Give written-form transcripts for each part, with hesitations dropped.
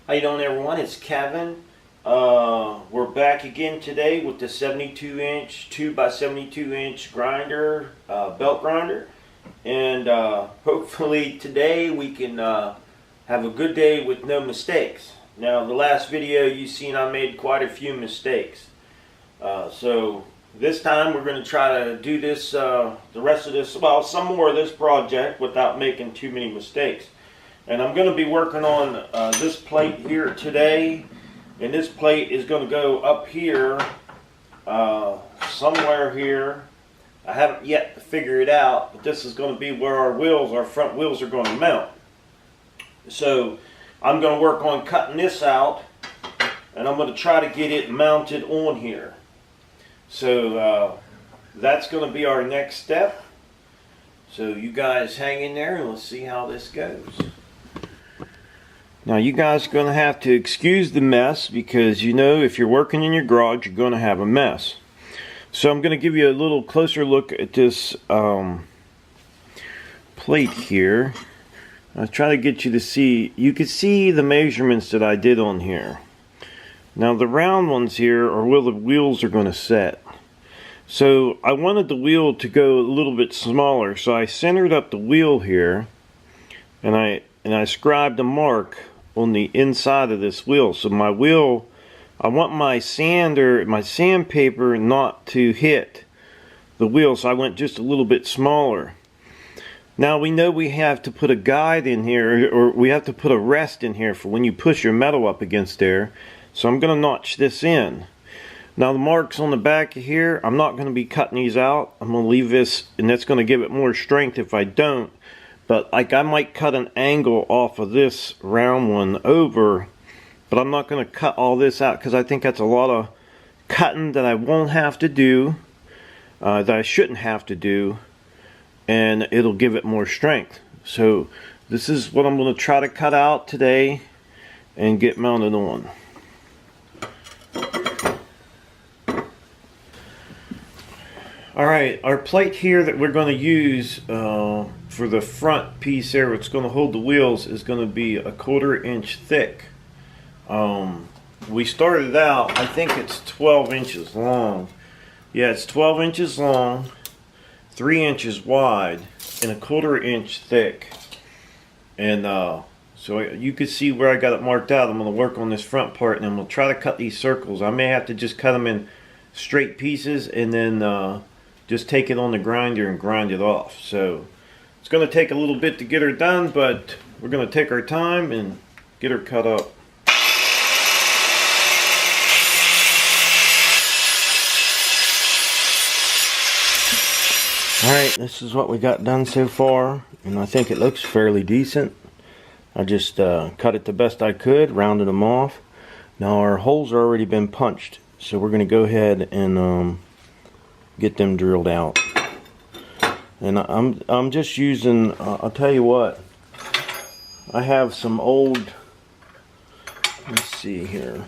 How you doing, everyone? It's Kevin. We're back again today with the 72-inch 2x72-inch grinder, belt grinder, and hopefully today we can have a good day with no mistakes. Now, the last video you seen, I made quite a few mistakes, so this time we're going to try to do this, the rest of this, well, some more of this project without making too many mistakes. And I'm going to be working on this plate here today, and this plate is going to go up here, somewhere here. I haven't yet figured it out, but this is going to be where our front wheels are going to mount. So I'm going to work on cutting this out, and I'm going to try to get it mounted on here. So that's going to be our next step. So you guys hang in there and let's see how this goes. Now you guys are going to have to excuse the mess, because you know if you're working in your garage you're going to have a mess. So I'm going to give you a little closer look at this plate here. I'll try to get you to see, you can see the measurements that I did on here. Now the round ones here are where the wheels are going to set. So I wanted the wheel to go a little bit smaller, so I centered up the wheel here, and I scribed a mark on the inside of this wheel. So my wheel, I want my sandpaper not to hit the wheel, so I went just a little bit smaller. Now we know we have to put a guide in here, or we have to put a rest in here for when you push your metal up against there. So I'm going to notch this in. Now the marks on the back of here, I'm not going to be cutting these out. I'm going to leave this, and that's going to give it more strength if I don't. But like I might cut an angle off of this round one over, but I'm not going to cut all this out because I think that's a lot of cutting that I won't have to do, that I shouldn't have to do, and it'll give it more strength. So this is what I'm going to try to cut out today and get mounted on. Alright, our plate here that we're going to use for the front piece there, it's going to hold the wheels, is going to be a 1/4 inch thick. We started out, I think it's 12 inches long. Yeah, it's 12 inches long, 3 inches wide, and a 1/4 inch thick. And so you can see where I got it marked out. I'm going to work on this front part, and I'm going to try to cut these circles. I may have to just cut them in straight pieces and then just take it on the grinder and grind it off. So it's going to take a little bit to get her done, but we're going to take our time and get her cut up. Alright, this is what we got done so far, and I think it looks fairly decent. I just cut it the best I could, rounded them off. Now our holes are already been punched, so we're going to go ahead and get them drilled out. And I'm just using, I'll tell you what, I have some old, let's see here,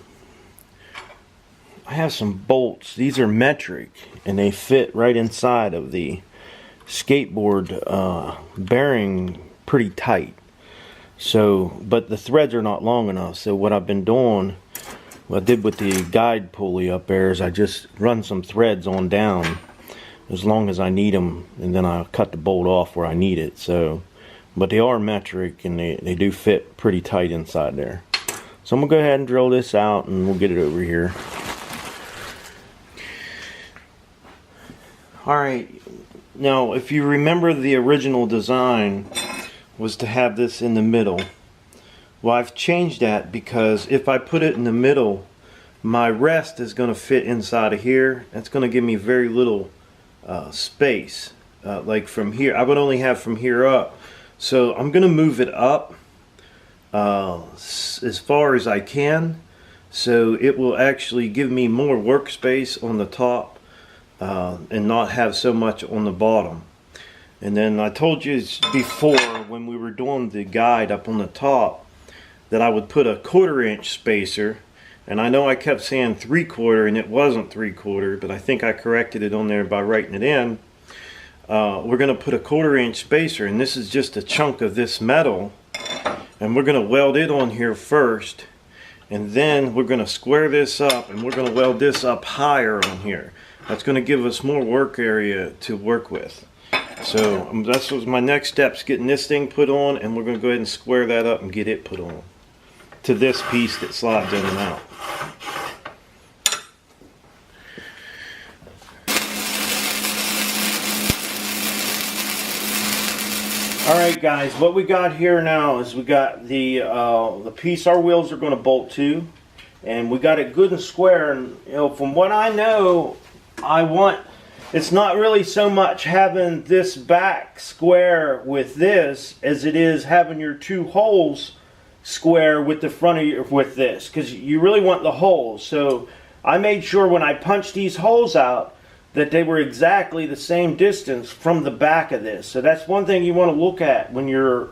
I have some bolts. These are metric, and they fit right inside of the skateboard bearing pretty tight. So, but the threads are not long enough. So what I've been doing, what I did with the guide pulley up there, is I just run some threads on down as long as I need them, and then I'll cut the bolt off where I need it. So, but they are metric, and they do fit pretty tight inside there. So I'm gonna go ahead and drill this out, and we'll get it over here. Alright, now if you remember, the original design was to have this in the middle. Well, I've changed that, because if I put it in the middle, my rest is going to fit inside of here. That's going to give me very little space. Like from here, I would only have from here up. So I'm going to move it up as far as I can, so it will actually give me more workspace on the top and not have so much on the bottom. And then I told you before, when we were doing the guide up on the top, that I would put a 1/4 inch spacer. And I know I kept saying 3/4, and it wasn't 3/4, but I think I corrected it on there by writing it in. We're going to put a 1/4 inch spacer, and this is just a chunk of this metal, and we're going to weld it on here first, And then we're going to square this up and we're going to weld this up higher on here. That's going to give us more work area to work with. So that's what my next steps, getting this thing put on, and we're going to go ahead and square that up and get it put on to this piece that slides in and out. Alright guys, what we got here now is we got the piece our wheels are going to bolt to, and we got it good and square. And you know, from what I know, it's not really so much having this back square with this as it is having your two holes square with the front of your, with this, because you really want the holes. So I made sure when I punched these holes out that they were exactly the same distance from the back of this. So that's one thing you want to look at when you're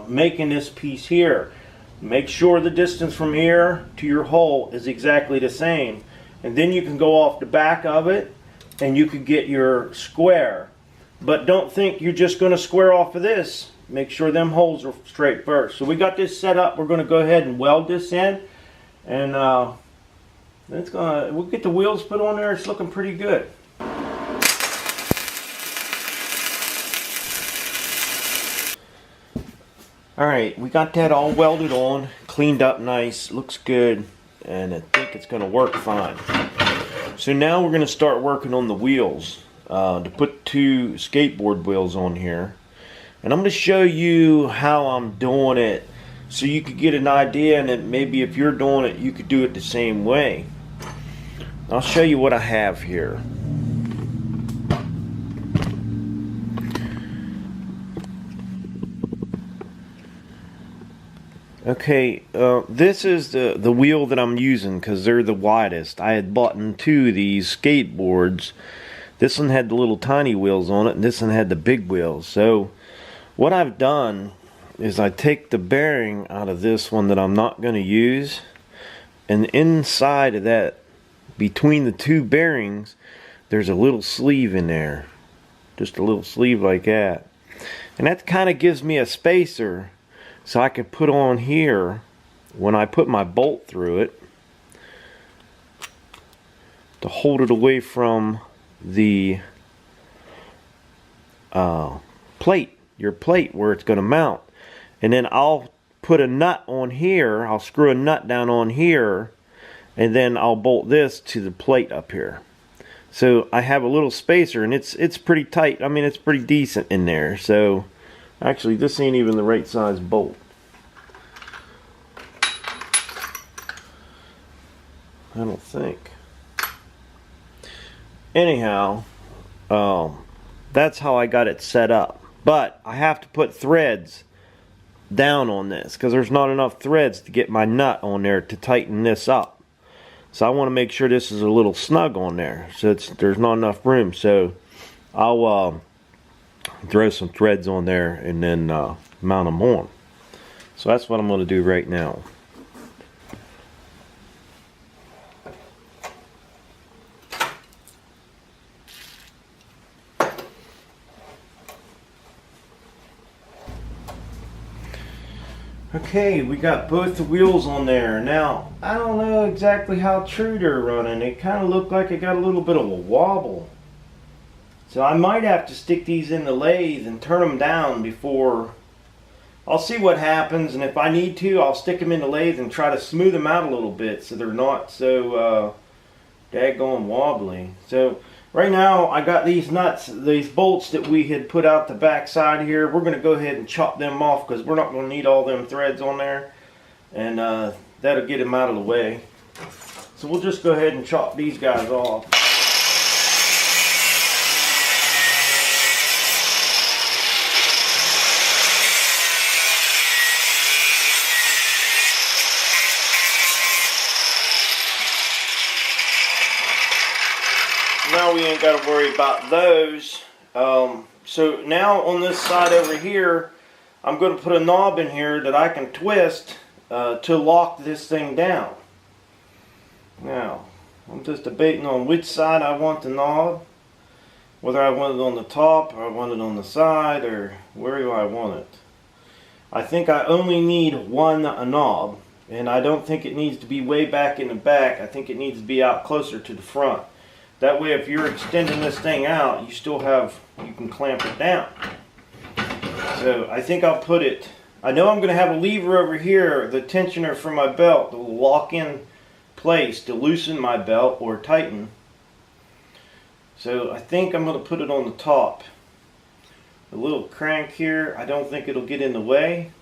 making this piece here. Make sure the distance from here to your hole is exactly the same, and then you can go off the back of it and you could get your square. But don't think you're just going to square off of this. Make sure them holes are straight first. So we got this set up. We're going to go ahead and weld this in, and we'll get the wheels put on there. It's looking pretty good. Alright, we got that all welded on, cleaned up nice, looks good, and I think it's going to work fine. So now we're going to start working on the wheels, to put two skateboard wheels on here. And I'm going to show you how I'm doing it so you could get an idea, and then maybe if you're doing it, you could do it the same way. I'll show you what I have here. Okay, this is the wheel that I'm using because they're the widest. I had bought two of these skateboards. This one had the little tiny wheels on it, and this one had the big wheels. So what I've done is I take the bearing out of this one that I'm not going to use, and inside of that, between the two bearings, there's a little sleeve in there. Just a little sleeve like that. And that kind of gives me a spacer, so I can put on here when I put my bolt through it to hold it away from the plate, your plate where it's going to mount. And then I'll put a nut on here, I'll screw a nut down on here, and then I'll bolt this to the plate up here. So I have a little spacer, and it's pretty tight. I mean, it's pretty decent in there. So actually, this ain't even the right size bolt. I don't think. Anyhow, that's how I got it set up. But I have to put threads down on this because there's not enough threads to get my nut on there to tighten this up. So I want to make sure this is a little snug on there, so there's not enough room. So I'll throw some threads on there and then mount them on. So that's what I'm going to do right now. Okay, we got both the wheels on there. Now, I don't know exactly how true they're running. They kind of look like it got a little bit of a wobble. So I might have to stick these in the lathe and turn them down before. I'll see what happens, and if I need to, I'll stick them in the lathe and try to smooth them out a little bit so they're not so daggone wobbly. So right now I got these nuts, these bolts that we had put out the back side here. We're going to go ahead and chop them off because we're not going to need all them threads on there, and that'll get them out of the way. So we'll just go ahead and chop these guys off. Now we ain't got to worry about those. So now on this side over here, I'm going to put a knob in here that I can twist to lock this thing down. Now, I'm just debating on which side I want the knob. Whether I want it on the top or I want it on the side, or where do I want it. I think I only need one knob. And I don't think it needs to be way back in the back. I think it needs to be out closer to the front. That way if you're extending this thing out, you can clamp it down. So I think I'll put it, I know I'm going to have a lever over here, the tensioner for my belt, the lock-in place to loosen my belt or tighten. So I think I'm going to put it on the top. The little crank here, I don't think it'll get in the way.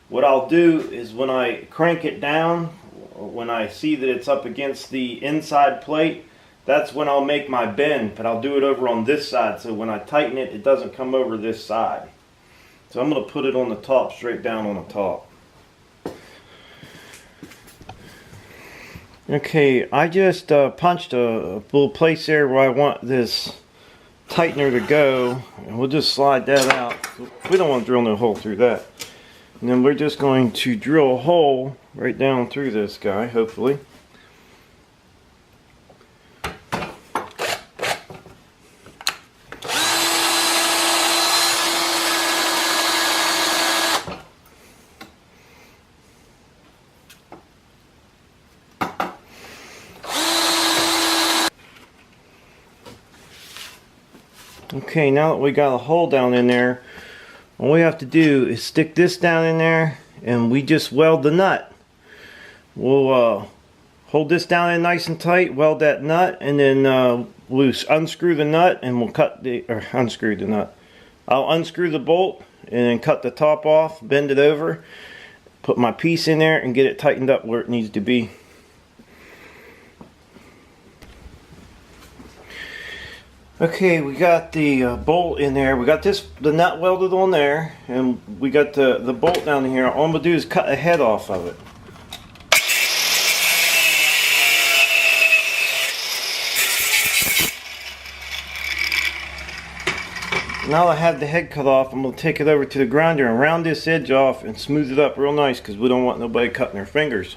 What I'll do is when I crank it down, when I see that it's up against the inside plate, that's when I'll make my bend, but I'll do it over on this side, so when I tighten it, it doesn't come over this side. So I'm going to put it on the top, straight down on the top. Okay, I just punched a little place there where I want this tightener to go, and we'll just slide that out. We don't want to drill no hole through that. And then we're just going to drill a hole right down through this guy, hopefully. Okay, now that we got a hole down in there, all we have to do is stick this down in there and we just weld the nut. We'll hold this down in nice and tight, weld that nut, and then we'll unscrew the nut and we'll unscrew the nut. I'll unscrew the bolt and then cut the top off, bend it over, put my piece in there and get it tightened up where it needs to be. Okay, we got the bolt in there. We got the nut welded on there, and we got the bolt down here. All I'm gonna do is cut the head off of it. Now I have the head cut off, I'm gonna take it over to the grinder and round this edge off and smooth it up real nice, because we don't want nobody cutting their fingers.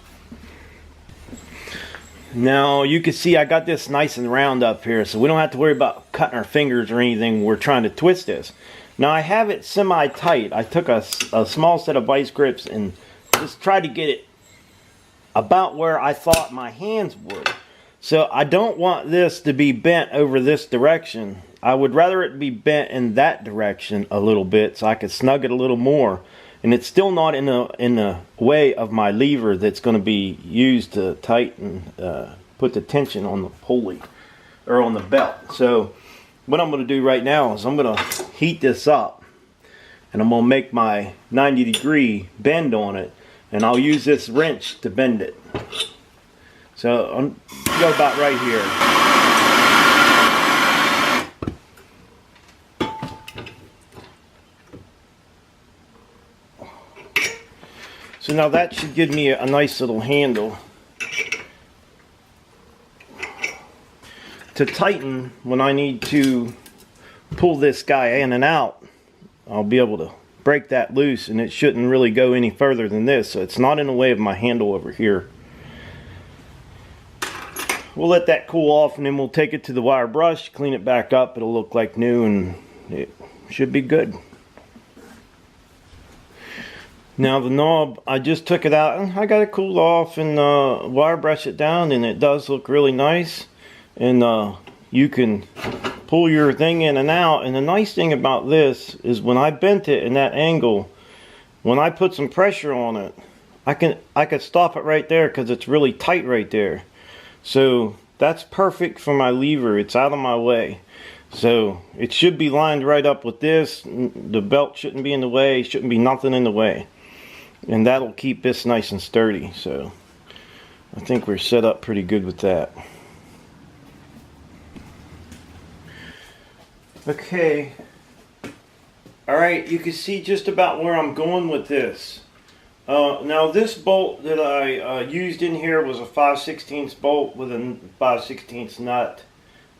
Now you can see I got this nice and round up here, so we don't have to worry about cutting our fingers or anything when we're trying to twist this. Now I have it semi-tight. I took a small set of vice grips and just tried to get it about where I thought my hands would. So I don't want this to be bent over this direction. I would rather it be bent in that direction a little bit so I could snug it a little more. And it's still not in the way of my lever that's going to be used to tighten, put the tension on the pulley, or on the belt. So what I'm going to do right now is I'm going to heat this up, and I'm going to make my 90-degree bend on it, and I'll use this wrench to bend it. So I'm go about right here. So now that should give me a nice little handle to tighten when I need to pull this guy in and out. I'll be able to break that loose, and it shouldn't really go any further than this, so it's not in the way of my handle over here. We'll let that cool off, and then we'll take it to the wire brush, clean it back up. It'll look like new, and it should be good. Now the knob, I just took it out and I got it cooled off and wire brush it down, and it does look really nice. And you can pull your thing in and out. And the nice thing about this is when I bent it in that angle, when I put some pressure on it, I can stop it right there because it's really tight right there. So that's perfect for my lever. It's out of my way. So it should be lined right up with this. The belt shouldn't be in the way, shouldn't be nothing in the way. And that'll keep this nice and sturdy. So I think we're set up pretty good with that. Okay. Alright, you can see just about where I'm going with this. Now this bolt that I used in here was a 5/16 bolt with a 5/16 nut.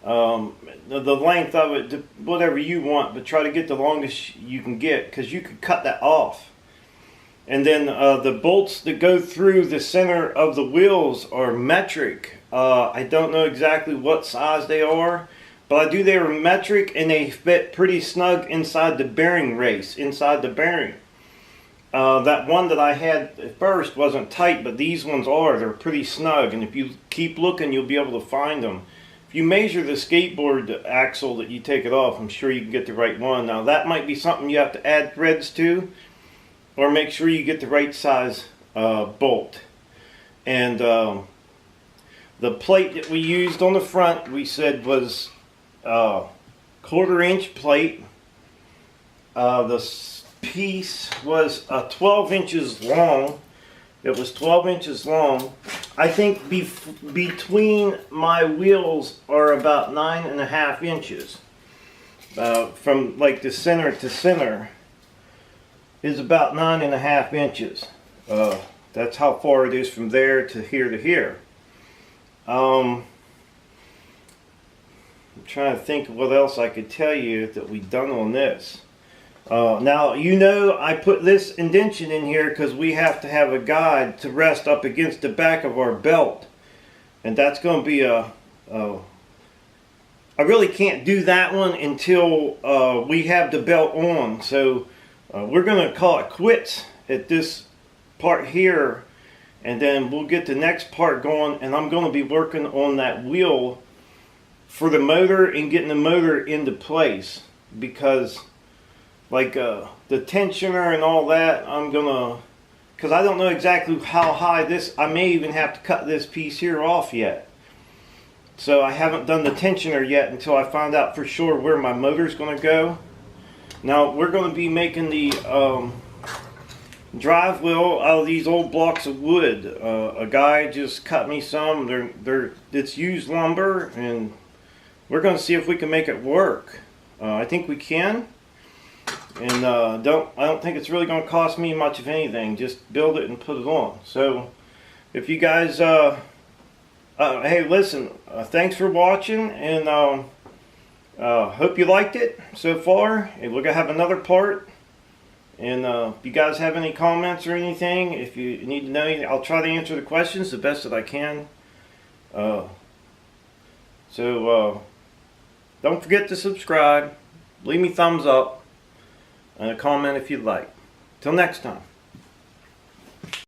The length of it, whatever you want, but try to get the longest you can get, because you could cut that off. And then the bolts that go through the center of the wheels are metric. I don't know exactly what size they are, but I do they are metric, and they fit pretty snug inside the bearing race, inside the bearing. that one that I had at first wasn't tight, but these ones are. They're pretty snug, and if you keep looking, you'll be able to find them. If you measure the skateboard axle that you take it off, I'm sure you can get the right one. Now that might be something you have to add threads to, or make sure you get the right size bolt. And the plate that we used on the front, we said was 1/4 inch plate. The piece was 12 inches long. It was 12 inches long. I think between my wheels are about 9.5 inches. From like the center to center is about 9.5 inches. That's how far it is from there to here to here. I'm trying to think of what else I could tell you that we've done on this. Now, you know, I put this indentation in here because we have to have a guide to rest up against the back of our belt. And that's going to be I really can't do that one until we have the belt on. So we're going to call it quits at this part here. And then we'll get the next part going. And I'm going to be working on that wheel for the motor and getting the motor into place. Because like the tensioner and all that, I'm gonna, because I don't know exactly how high this, I may even have to cut this piece here off yet. So I haven't done the tensioner yet until I find out for sure where my motor's gonna go. Now we're gonna be making the drive wheel out of these old blocks of wood. A guy just cut me some. It's used lumber, and we're gonna see if we can make it work. I think we can. And I don't think it's really going to cost me much of anything. Just build it and put it on. So if you guys hey, listen, thanks for watching, and hope you liked it so far. And we're gonna have another part, and if you guys have any comments or anything, if you need to know anything, I'll try to answer the questions the best that I can. Don't forget to subscribe, leave me thumbs up, and a comment if you'd like. Till next time.